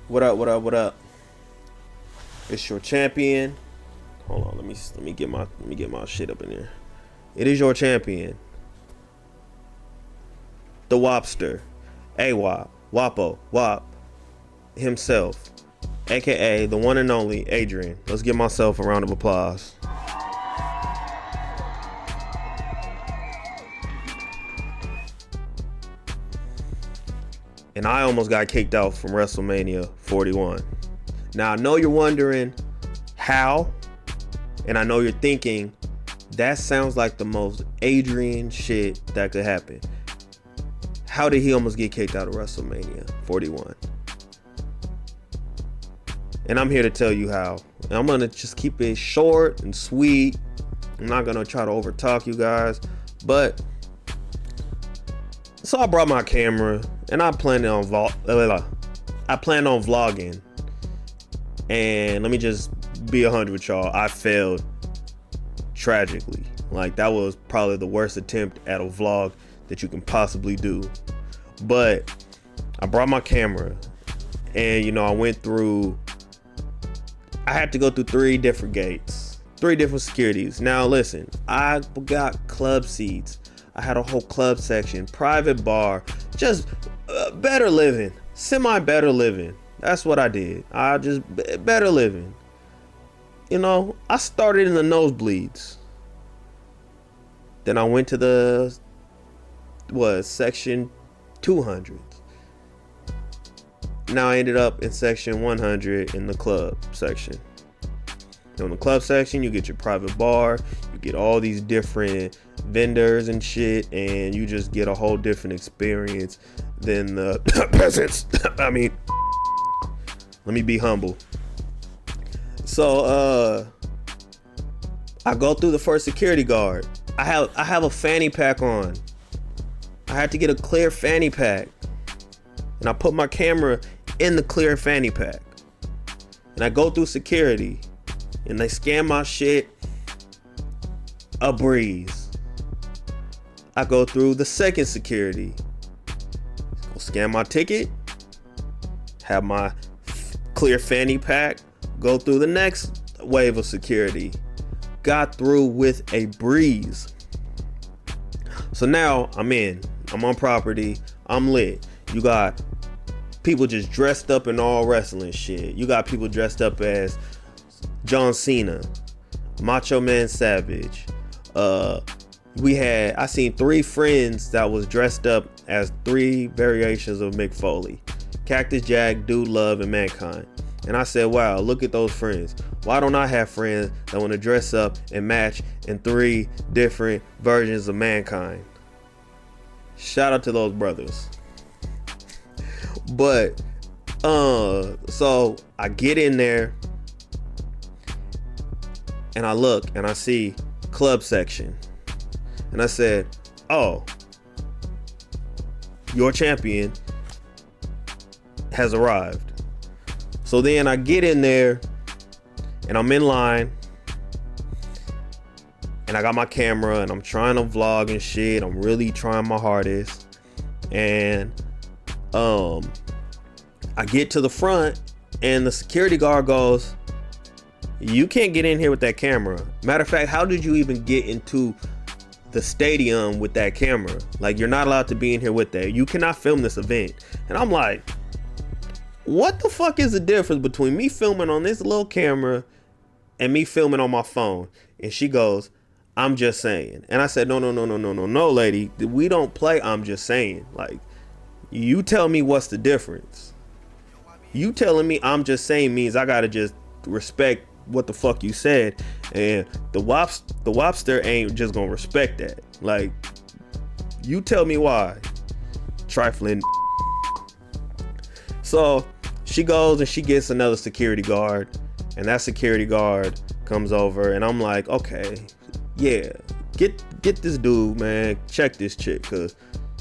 What up? What up? What up? It's your champion. Hold on, let me get my shit up in there. It is your champion, the Wopster, Awop, Wopo, Wop himself, aka the one and only Adrian. Let's give myself a round of applause. And I almost got kicked out from Wrestlemania 41. Now I know you're wondering how, and I know you're thinking that sounds like the most Adrian shit that could happen. How did he almost get kicked out of Wrestlemania 41? And I'm here to tell you how. And I'm gonna just keep it short and sweet. I'm not gonna try to overtalk you guys, but so I brought my camera and I planned on vlogging. And let me just be 100 with y'all. I failed tragically. Like, that was probably the worst attempt at a vlog that you can possibly do. But I brought my camera and I had to go through 3 different gates, 3 different securities. Now listen, I got club seats. I had a whole club section, private bar, just better living, semi-better living. That's what I did. I just better living. I started in the nosebleeds. Then I went to the section 200. Now I ended up in section 100 in the club section. In the club section, you get your private bar, you get all these different vendors and shit, and you just get a whole different experience than the peasants. I mean, let me be humble. So I go through the first security guard. I have a fanny pack on. I had to get a clear fanny pack, and I put my camera in the clear fanny pack, and I go through security, and they scan my shit. A breeze. I go through the second security, go scan my ticket, have my clear fanny pack, go through the next wave of security. Got through with a breeze. So now I'm on property, I'm lit. You got people just dressed up in all wrestling shit. You got people dressed up as John Cena, Macho Man Savage. I seen 3 friends that was dressed up as 3 variations of Mick Foley: Cactus Jack, Dude Love, and Mankind. And I said, wow, look at those friends. Why don't I have friends that want to dress up and match in 3 different versions of Mankind? Shout out to those brothers. But so I get in there and I look and I see club section, and I said, oh, your champion has arrived. So then I get in there and I'm in line and I got my camera and I'm trying to vlog and shit. I'm really trying my hardest. And I get to the front and the security guard goes, you can't get in here with that camera. Matter of fact, how did you even get into the stadium with that camera? Like, you're not allowed to be in here with that. You cannot film this event. And I'm like, what the fuck is the difference between me filming on this little camera and me filming on my phone? And she goes, I'm just saying. And I said, no, lady. We don't play I'm just saying. Like, you tell me what's the difference. You telling me I'm just saying means I gotta just respect what the fuck you said. And the Wopster ain't just gonna respect that. Like, you tell me why. Trifling. So she goes and she gets another security guard, and that security guard comes over, and I'm like, okay, yeah, get this dude, man, check this chick, cause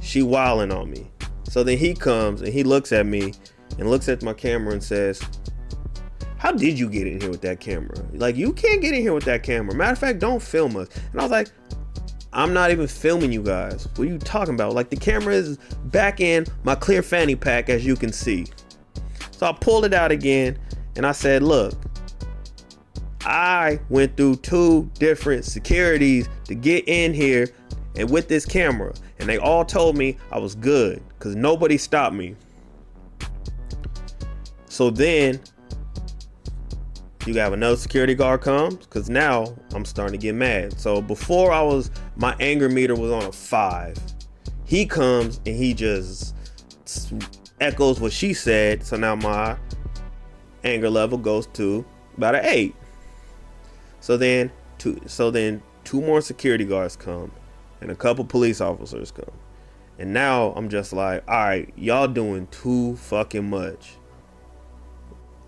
she wilding on me. So then he comes and he looks at me and looks at my camera and says, how did you get in here with that camera? Like, you can't get in here with that camera. Matter of fact, don't film us. And I was like, I'm not even filming you guys. What are you talking about? Like, the camera is back in my clear fanny pack, as you can see. So I pulled it out again and I said, look, I went through 2 different securities to get in here and with this camera, and they all told me I was good because nobody stopped me. So then you have another security guard comes, because now I'm starting to get mad. So before my anger meter was on a 5. He comes and he just echoes what she said. So now my anger level goes to about an 8. So then 2 more security guards come and a couple police officers come. And now I'm just like, all right, y'all doing too fucking much.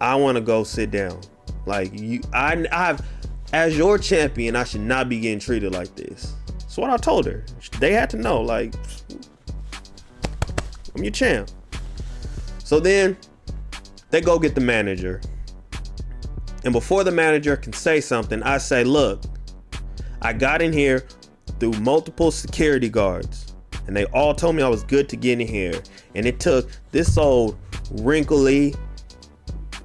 I want to go sit down. Like, I've, as your champion, I should not be getting treated like this. That's what I told her. They had to know, like, I'm your champ. So then they go get the manager. And before the manager can say something, I say, look, I got in here through multiple security guards, and they all told me I was good to get in here. And it took this old wrinkly,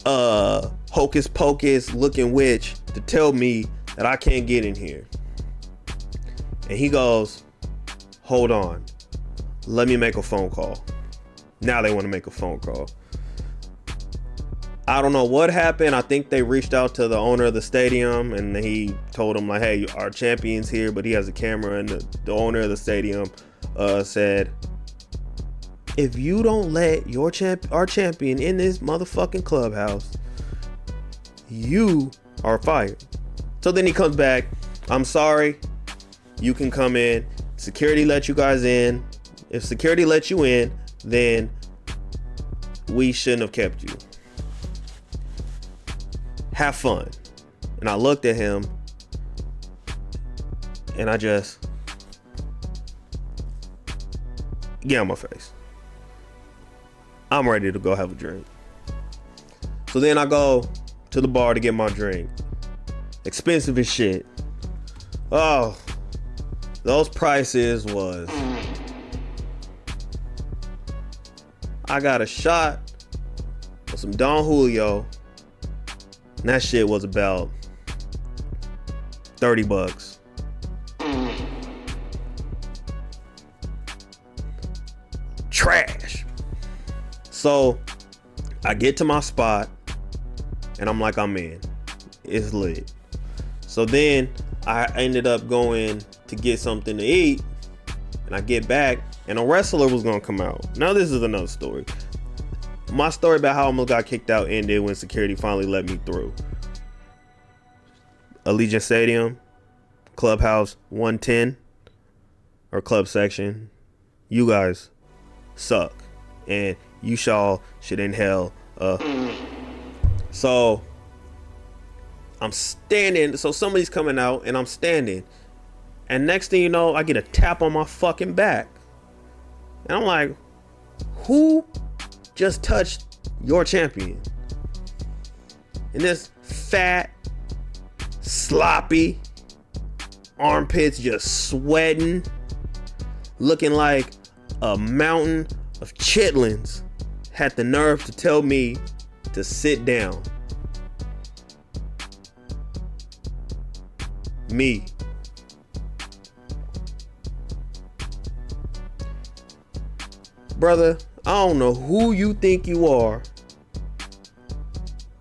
hocus pocus looking witch to tell me that I can't get in here. And he goes, hold on, let me make a phone call. Now they want to make a phone call. I don't know what happened. I think they reached out to the owner of the stadium and he told him, like, hey, our champion's here, but he has a camera. And the owner of the stadium said, if you don't let our champion in this motherfucking clubhouse, you are fired. So then he comes back, I'm sorry, you can come in. Security let you guys in. If security let you in, then we shouldn't have kept you. Have fun. And I looked at him and I just get on my face. I'm ready to go have a drink. So then I go to the bar to get my drink. Expensive as shit. Oh, those prices was, I got a shot of some Don Julio, and that shit was about $30. Trash. So I get to my spot and I'm like, I'm in. It's lit. So then I ended up going to get something to eat, and I get back and a wrestler was gonna come out. Now this is another story. My story about how I almost got kicked out ended when security finally let me through. Allegiant Stadium, Clubhouse 110, or Club Section. You guys suck, and you should inhale. So I'm standing. So somebody's coming out, and I'm standing. And next thing you know, I get a tap on my fucking back, and I'm like, who just touched your champion? And this fat, sloppy, armpits just sweating, looking like a mountain of chitlins, had the nerve to tell me to sit down. Me. Brother, I don't know who you think you are,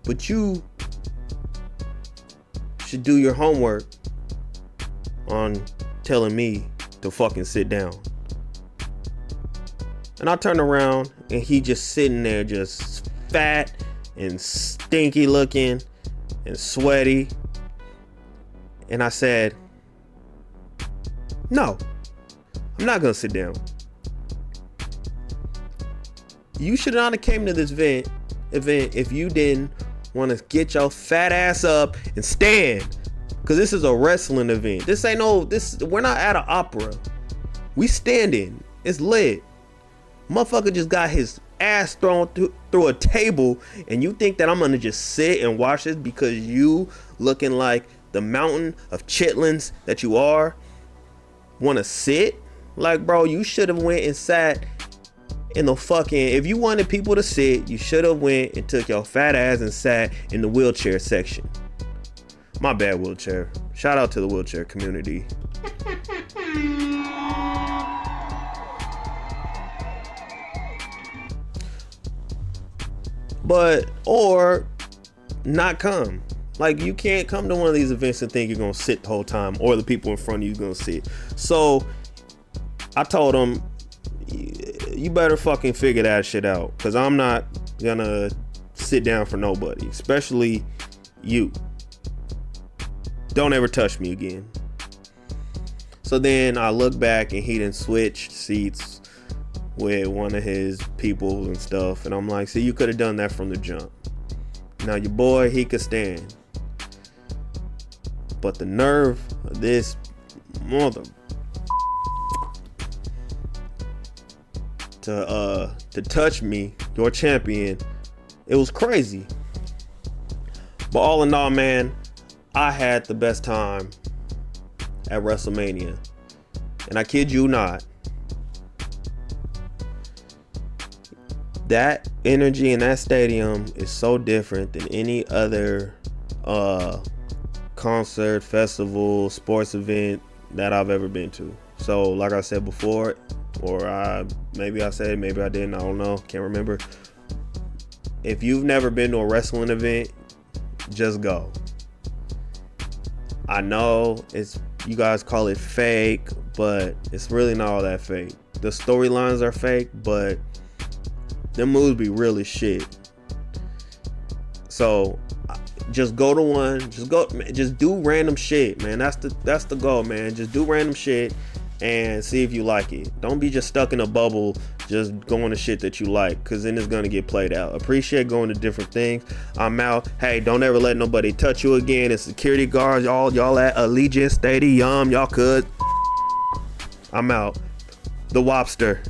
but you should do your homework on telling me to fucking sit down. And I turned around and he just sitting there, just fat and stinky looking and sweaty. And I said, no, I'm not gonna sit down. You should not have came to this event if you didn't want to get your fat ass up and stand, because this is a wrestling event. We're not at an opera. We standing. It's lit. Motherfucker just got his ass thrown through a table, and you think that I'm gonna just sit and watch this because you looking like the mountain of chitlins that you are want to sit? Like, bro, you should have went and sat in the fucking, if you wanted people to sit, you should have went and took your fat ass and sat in the wheelchair section. My bad, wheelchair. Shout out to the wheelchair community. But, or not come. Like, you can't come to one of these events and think you're gonna sit the whole time, or the people in front of you gonna sit. So I told them, you better fucking figure that shit out, because I'm not gonna sit down for nobody, especially you. Don't ever touch me again. So then I look back and he done switched seats with one of his people and stuff, and I'm like, see, you could have done that from the jump. Now your boy, he could stand, but the nerve of this mother to touch me, your champion, it was crazy. But all in all, man, I had the best time at WrestleMania, and I kid you not, that energy in that stadium is so different than any other concert, festival, sports event that I've ever been to. So like I said before, or maybe I said it, maybe I didn't, I don't know, can't remember. If you've never been to a wrestling event, just go. I know you guys call it fake, but it's really not all that fake. The storylines are fake, but them moves be real as shit. So just go to one, just do random shit, man. That's the goal, man. Just do random shit and see if you like it. Don't be just stuck in a bubble just going to shit that you like, because then it's gonna get played out. Appreciate going to different things. I'm out. Hey, don't ever let nobody touch you again. It's security guards, y'all at Allegiant Stadium, y'all could. I'm out. The Wopster.